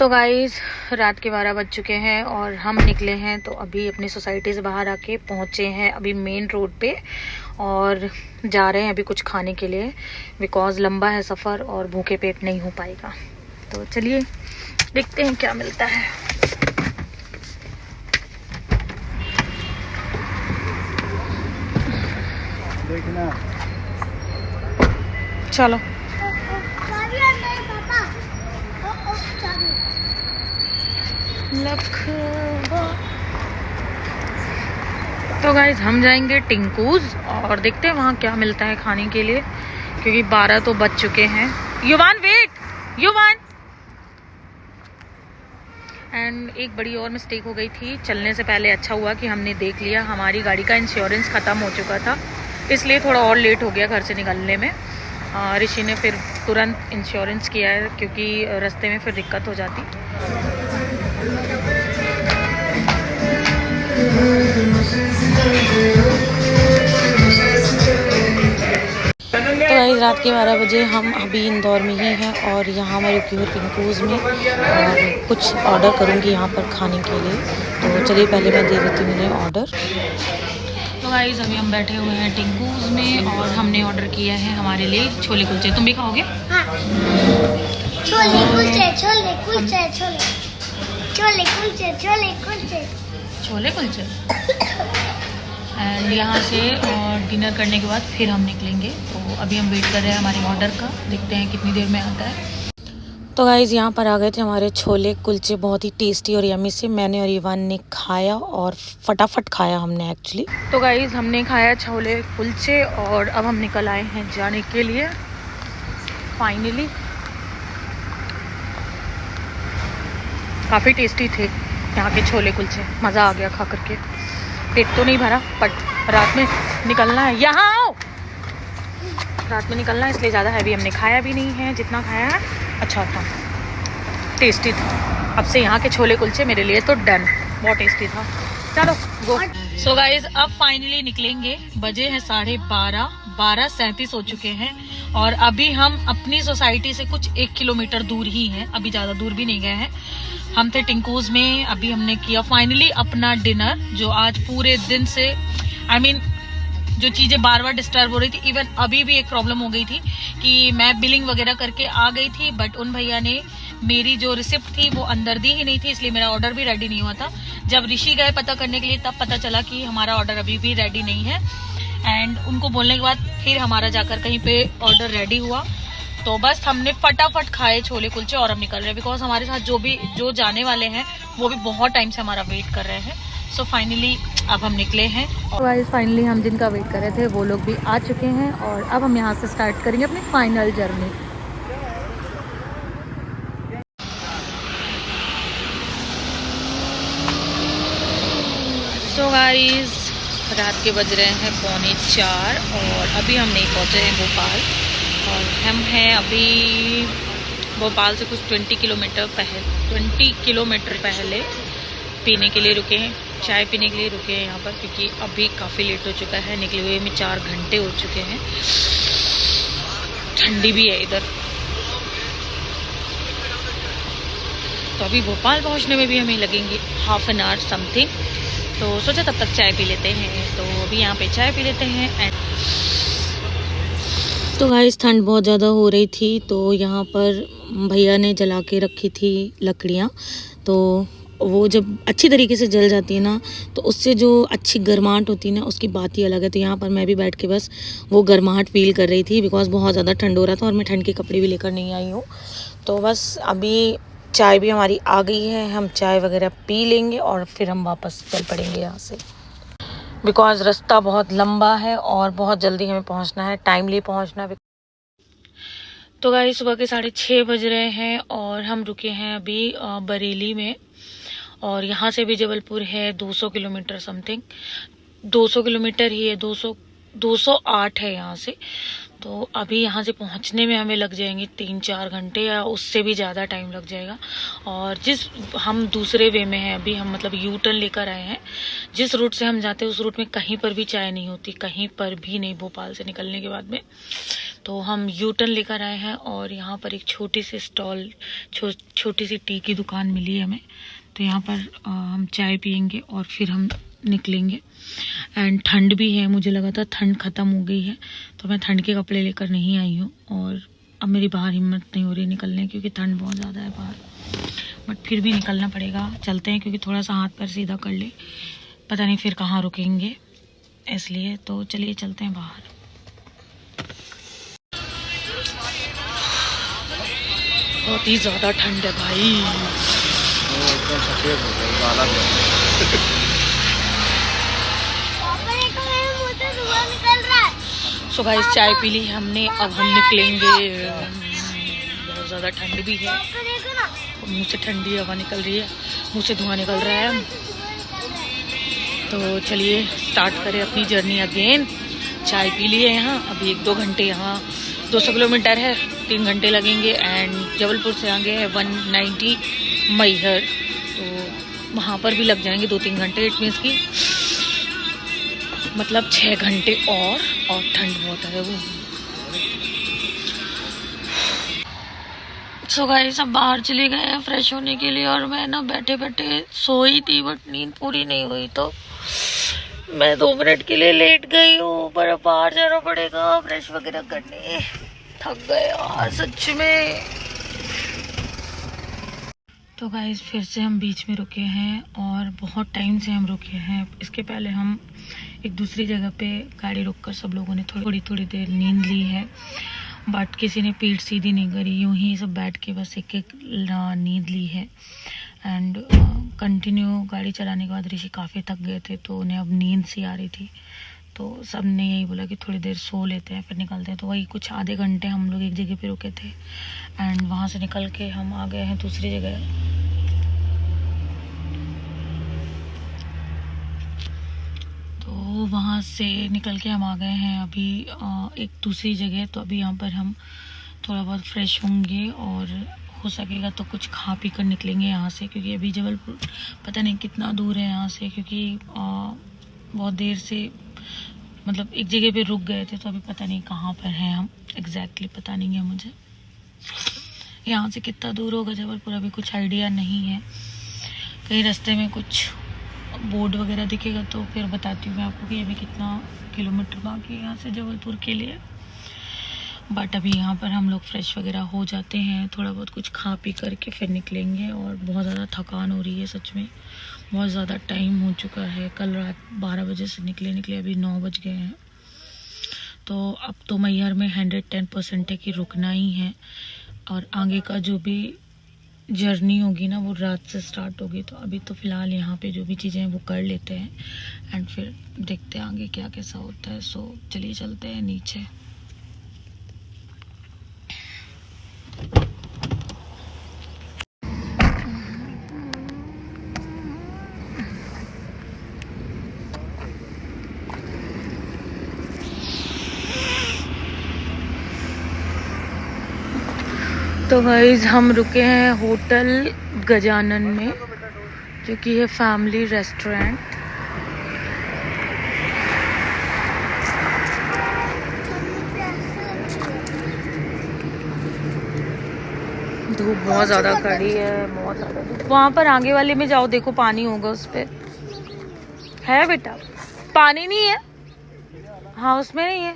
तो गाइस रात के 12 बज चुके हैं और हम निकले हैं तो अभी अपनी सोसाइटी से बाहर आके पहुंचे हैं अभी मेन रोड पे और जा रहे हैं अभी कुछ खाने के लिए बिकॉज लंबा है सफ़र और भूखे पेट नहीं हो पाएगा। तो चलिए देखते हैं क्या मिलता है। देखना चलो तो गाइज हम जाएंगे टिंकूज और देखते हैं वहाँ क्या मिलता है खाने के लिए क्योंकि 12 तो बज चुके हैं। युवान वेट युवान। एंड एक बड़ी और मिस्टेक हो गई थी, चलने से पहले अच्छा हुआ कि हमने देख लिया। हमारी गाड़ी का इंश्योरेंस ख़त्म हो चुका था इसलिए थोड़ा और लेट हो गया घर से निकलने में। ऋषि ने फिर तुरंत इंश्योरेंस किया है क्योंकि रास्ते में फिर दिक्कत हो जाती। तो गाइस रात के 12 बजे हम अभी इंदौर में ही हैं और यहाँ मैं रुकी हूँ टिंकूज़ में और कुछ ऑर्डर करूँगी यहाँ पर खाने के लिए। तो चलिए पहले मैं दे देती हूँ उन्हें ऑर्डर। तो गाइस अभी हम बैठे हुए हैं टिंकूज़ में और हमने ऑर्डर किया है हमारे लिए छोले कुलचे। तुम भी खाओगे? हाँ। छोले कुलचे छोले कुलचे छोले छोले कुलचे छोले कुलचे छोले कुलचे। एंड यहाँ से और डिनर करने के बाद फिर हम निकलेंगे। तो अभी हम वेट कर रहे हैं हमारे ऑर्डर का, देखते हैं कितनी देर में आता है। तो गाइज़ यहाँ पर आ गए थे हमारे छोले कुलचे, बहुत ही टेस्टी और यम्मी से। मैंने और इवान ने खाया और फटाफट खाया हमने एक्चुअली। तो गाइज़ हमने खाया छोले कुलचे और अब हम निकल आए हैं जाने के लिए फाइनली। काफ़ी टेस्टी थे यहाँ के छोले कुलचे, मज़ा आ गया खा करके। पेट तो नहीं भरा बट रात में निकलना है, यहाँ आओ। रात में निकलना है इसलिए ज़्यादा हैवी हमने खाया भी नहीं है, जितना खाया है अच्छा था, टेस्टी था। अब से यहाँ के छोले कुलचे मेरे लिए तो डन, बहुत टेस्टी था। चलो गो। सो गाइज अब फाइनली निकलेंगे, बजे हैं 12:30, 12:37 हो चुके हैं और अभी हम अपनी सोसाइटी से कुछ 1 किलोमीटर दूर ही हैं, अभी ज़्यादा दूर भी नहीं गए हैं। हम थे टिंकूज़ में, अभी हमने किया फाइनली अपना डिनर जो आज पूरे दिन से जो चीज़ें बार बार डिस्टर्ब हो रही थी। इवन अभी भी एक प्रॉब्लम हो गई थी कि मैं बिलिंग वगैरह करके आ गई थी बट उन भैया ने मेरी जो रिसिप्ट थी वो अंदर दी ही नहीं थी, इसलिए मेरा ऑर्डर भी रेडी नहीं हुआ था। जब ऋषि गए पता करने के लिए तब पता चला कि हमारा ऑर्डर अभी भी रेडी नहीं है। एंड उनको बोलने के बाद फिर हमारा जाकर कहीं पे ऑर्डर रेडी हुआ। तो बस हमने फटाफट खाए छोले कुलचे और हम निकल रहे हैं बिकॉज हमारे साथ जो जाने वाले हैं वो भी बहुत टाइम से हमारा वेट कर रहे हैं। सो फाइनली अब हम निकले हैं। तो फाइनली हम जिनका वेट कर रहे थे वो लोग भी आ चुके हैं और अब हम यहाँ से स्टार्ट करेंगे अपनी फाइनल जर्नी। सो गाइस रात के बज रहे हैं 3:45 और अभी हम नहीं पहुँचे हैं भोपाल और हम हैं अभी भोपाल से कुछ 20 किलोमीटर पहले पीने के लिए रुके हैं, चाय पीने के लिए रुके हैं यहाँ पर क्योंकि अभी काफ़ी लेट हो चुका है, निकले हुए में 4 घंटे हो चुके हैं। ठंडी भी है इधर, तो अभी भोपाल पहुँचने में भी हमें लगेंगे ½ एन आवर समथिंग। तो सोचा तब तक चाय पी लेते हैं, तो अभी यहाँ पे चाय पी लेते हैं। तो गाइस ठंड बहुत ज़्यादा हो रही थी तो यहाँ पर भैया ने जला के रखी थी लकड़ियाँ, तो वो जब अच्छी तरीके से जल जाती है ना तो उससे जो अच्छी गर्माहट होती है ना उसकी बात ही अलग है। तो यहाँ पर मैं भी बैठ के बस वो गर्माहट फील कर रही थी बिकॉज बहुत ज़्यादा ठंड हो रहा था और मैं ठंड के कपड़े भी लेकर नहीं आई हूँ। तो बस अभी चाय भी हमारी आ गई है, हम चाय वगैरह पी लेंगे और फिर हम वापस चल पड़ेंगे यहाँ से बिकॉज रास्ता बहुत लंबा है और बहुत जल्दी हमें पहुँचना है, टाइमली पहुँचना है। तो गाइस सुबह के 6:30 बज रहे हैं और हम रुके हैं अभी बरेली में और यहाँ से भी जबलपुर है 200 किलोमीटर समथिंग, 200 किलोमीटर ही है, 208 है यहाँ से। तो अभी यहाँ से पहुँचने में हमें लग जाएंगे 3-4 घंटे या उससे भी ज़्यादा टाइम लग जाएगा। और हम दूसरे वे में हैं अभी, हम मतलब यू टर्न लेकर आए हैं। जिस रूट से हम जाते हैं उस रूट में कहीं पर भी चाय नहीं होती, कहीं पर भी नहीं, भोपाल से निकलने के बाद में। तो हम यू टर्न लेकर आए हैं और यहाँ पर एक छोटी सी स्टॉल छोटी सी टी की दुकान मिली है हमें, तो यहाँ पर हम चाय पियेंगे और फिर हम निकलेंगे। एंड ठंड भी है, मुझे लगा था ठंड ख़त्म हो गई है तो मैं ठंड के कपड़े लेकर नहीं आई हूँ, और अब मेरी बाहर हिम्मत नहीं हो रही निकलने क्योंकि ठंड बहुत ज़्यादा है बाहर। बट फिर भी निकलना पड़ेगा, चलते हैं क्योंकि थोड़ा सा हाथ पैर सीधा कर ले, पता नहीं फिर कहाँ रुकेंगे, इसलिए तो चलिए चलते हैं बाहर। बहुत ही ज़्यादा ठंड है भाई। पापा देखो मेरे मुंह से धुआं निकल रहा है। सो गाइस चाय पी ली हमने, अब हम निकलेंगे। बहुत ज़्यादा ठंड भी है, पापा देखो ना, मुंह से ठंडी हवा निकल रही है, मुंह से धुआं निकल रहा है। तो चलिए स्टार्ट करें अपनी जर्नी अगेन। चाय पी ली है यहाँ, अभी 1-2 घंटे, यहाँ 200 किलोमीटर है, 3 घंटे लगेंगे। एंड जबलपुर से आगे है 190 मैहर, तो वहाँ पर भी लग जाएंगे 2-3 घंटे। इट मीन्स की मतलब 6 घंटे और ठंड बहुत है वो। सो गाइस अब बाहर चले गए हैं फ्रेश होने के लिए, और मैं ना बैठे बैठे सोई थी बट नींद पूरी नहीं हुई, तो मैं 2 मिनट के लिए लेट गई हूँ। पर अब बाहर जाना पड़ेगा फ्रेश वगैरह करने, थक गए यार सच में। तो गाइस फिर से हम बीच में रुके हैं, और बहुत टाइम से हम रुके हैं। इसके पहले हम एक दूसरी जगह पे गाड़ी रोककर सब लोगों ने थोड़ी देर नींद ली है, बट किसी ने पीठ सीधी नहीं करी, यूं ही सब बैठ के बस एक नींद ली है। एंड कंटिन्यू गाड़ी चलाने के बाद ऋषि काफ़ी थक गए थे, तो उन्हें अब नींद सी आ रही थी, तो सब ने यही बोला कि थोड़ी देर सो लेते हैं फिर निकलते हैं। तो वही कुछ आधे घंटे हम लोग एक जगह पे रुके थे, एंड वहाँ से निकल के हम आ गए हैं दूसरी जगह। तो वहाँ से निकल के हम आ गए हैं अभी एक दूसरी जगह। तो अभी यहाँ पर हम थोड़ा बहुत फ्रेश होंगे, और हो सकेगा तो कुछ खा पी कर निकलेंगे यहाँ से, क्योंकि अभी जबलपुर पता नहीं कितना दूर है यहाँ से, क्योंकि बहुत देर से मतलब एक जगह पे रुक गए थे, तो अभी पता नहीं कहाँ पर हैं हम, एग्जैक्टली पता नहीं है मुझे यहाँ से कितना दूर होगा जबलपुर, अभी कुछ आइडिया नहीं है। कहीं रास्ते में कुछ बोर्ड वगैरह दिखेगा तो फिर बताती हूँ मैं आपको कि अभी कितना किलोमीटर बाकी है यहाँ से जबलपुर के लिए। बट अभी यहाँ पर हम लोग फ्रेश वगैरह हो जाते हैं, थोड़ा बहुत कुछ खा पी करके फिर निकलेंगे। और बहुत ज़्यादा थकान हो रही है सच में, बहुत ज़्यादा टाइम हो चुका है, कल रात 12 बजे से निकले अभी 9 बज गए हैं। तो अब तो मैहर में 110% है कि रुकना ही है, और आगे का जो भी जर्नी होगी ना वो रात से स्टार्ट होगी। तो अभी तो फ़िलहाल यहाँ पे जो भी चीज़ें हैं वो कर लेते हैं, एंड फिर देखते हैं आगे क्या कैसा होता है। सो चलिए चलते हैं नीचे। तो गाइस हम रुके हैं होटल गजानन में, जो कि है फैमिली रेस्टोरेंट। धूप बहुत ज़्यादा कड़ी है, बहुत ज़्यादा धूप। वहाँ पर आगे वाले में जाओ, देखो पानी होगा उस पे। है बेटा पानी नहीं है? हाँ उसमें नहीं है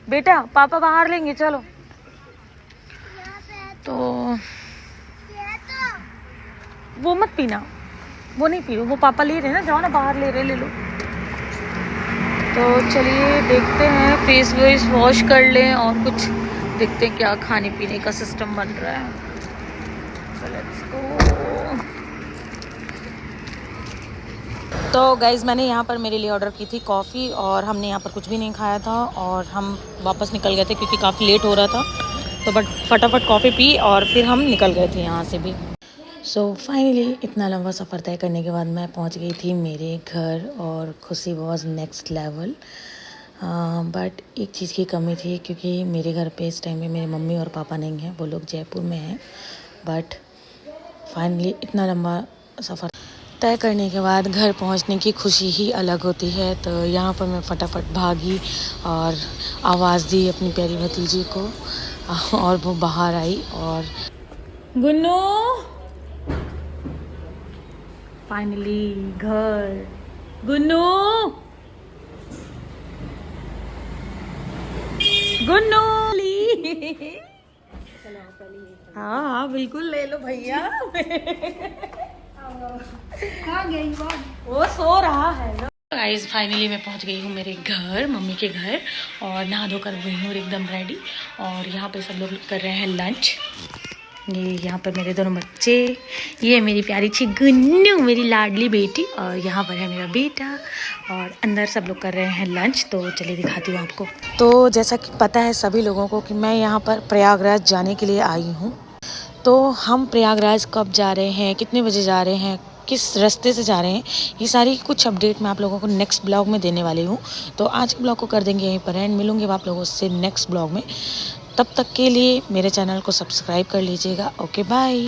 बेटा, पापा बाहर लेंगे चलो। तो वो मत पीना, वो नहीं पियो, वो पापा ले रहे हैं ना, जाओ ना बाहर ले रहे, ले लो। तो चलिए देखते हैं, फेस वेस वॉश कर लें और कुछ देखते हैं क्या खाने पीने का सिस्टम बन रहा है। तो लेट्स गो। तो गाइज़ मैंने यहाँ पर मेरे लिए ऑर्डर की थी कॉफ़ी, और हमने यहाँ पर कुछ भी नहीं खाया था, और हम वापस निकल गए थे क्योंकि काफ़ी लेट हो रहा था। तो बट फटाफट कॉफ़ी पी और फिर हम निकल गए थे यहाँ से भी। सो फाइनली इतना लंबा सफ़र तय करने के बाद मैं पहुँच गई थी मेरे घर, और खुशी वॉज नेक्स्ट लेवल। बट एक चीज़ की कमी थी, क्योंकि मेरे घर पे इस टाइम में मेरे मम्मी और पापा नहीं हैं, वो लोग जयपुर में हैं। बट फाइनली इतना लंबा सफ़र तय करने के बाद घर पहुंचने की खुशी ही अलग होती है। तो यहाँ पर मैं फटाफट भागी और आवाज़ दी अपनी प्यारी भतीजी को, और वो बाहर आई। और गुन्नू फाइनली घर। गुन्नू गुन्नू हाँ हाँ बिल्कुल ले लो भैया। वो सो रहा है। गाइस फाइनली मैं पहुंच गई हूँ मेरे घर, मम्मी के घर, और नहा धोकर हुई हूँ एकदम रेडी। और यहाँ पे सब लोग कर रहे हैं लंच। ये यहाँ पर मेरे दोनों बच्चे, ये मेरी प्यारी सी गुन्नू मेरी लाडली बेटी, और यहाँ पर है मेरा बेटा, और अंदर सब लोग कर रहे हैं लंच। तो चलिए दिखाती हूँ आपको। तो जैसा कि पता है सभी लोगों को कि मैं यहाँ पर प्रयागराज जाने के लिए आई हूँ। तो हम प्रयागराज कब जा रहे हैं, कितने बजे जा रहे हैं, किस रास्ते से जा रहे हैं, ये सारी कुछ अपडेट मैं आप लोगों को नेक्स्ट ब्लॉग में देने वाली हूँ। तो आज के ब्लॉग को कर देंगे यहीं पर एंड, मिलूंगी आप लोगों से नेक्स्ट ब्लॉग में। तब तक के लिए मेरे चैनल को सब्सक्राइब कर लीजिएगा। Okay bye.